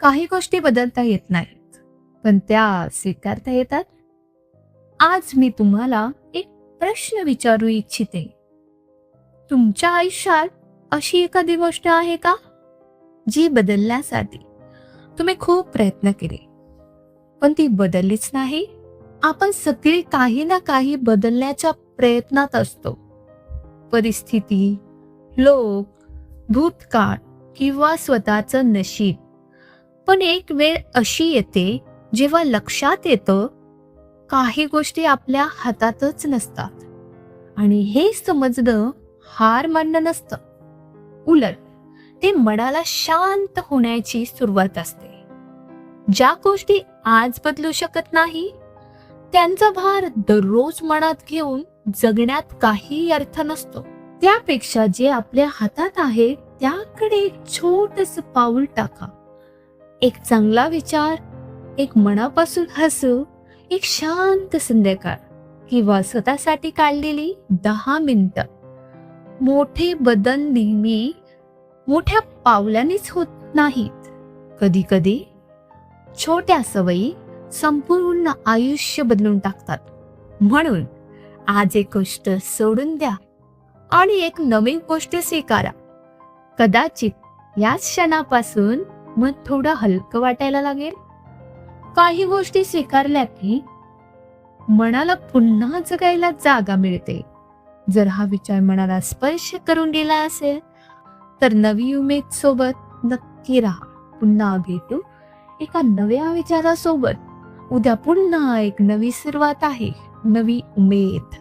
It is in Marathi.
काही गोष्टी बदलता येत नाहीत, पण त्या स्वीकारता येतात. आज मी तुम्हाला एक प्रश्न विचारू इच्छिते. तुमच्या आयुष्यात अशी एखादी गोष्ट आहे का, जी बदलण्यासाठी तुम्ही खूप प्रयत्न केले, पण ती बदललीच नाही? आपण सगळे काही ना काही बदलण्याच्या प्रयत्नात असतो. परिस्थिती, लोक, भूतकाळ किंवा स्वतःचं नशीब. पण एक वेळ अशी येते जेव्हा लक्षात येतं काही गोष्टी आपल्या हातातच नसतात. आणि हे समजणं हार मानणं नसतं, उलट ते मनाला शांत होण्याची सुरुवात असते. ज्या गोष्टी आज बदलू शकत नाही त्यांचा भार दररोज मनात घेऊन जगण्यात काही अर्थ नसतो. त्यापेक्षा जे आपल्या हातात आहे त्याकडे एक छोटस पाऊल टाका. एक चांगला विचार, एक मनापासून हसू, एक शांत संध्याकाळ किंवा स्वतःसाठी काढलेली 10 मिनिटं. मोठे बदल नेहमी मोठ्या पावलांनीच होत नाहीत. कधी कधी छोट्या सवयी संपूर्ण आयुष्य बदलून टाकतात. म्हणून आज एक गोष्ट सोडून द्या आणि एक नवीन गोष्ट स्वीकारा. कदाचित याच क्षणापासून मन थोडं हलकं वाटायला लागेल. काही गोष्टी स्वीकारल्या की मनाला पुन्हा जगायला जागा मिळते. जर हा विचार मनाला स्पर्श करून गेला असेल तर नवी उमेद सोबत नक्की राहा. पुन्हा भेटू एका नव्या विचारासोबत. उद्या पुन्हा एक नवी सुरुवात आहे, नवी उमेद.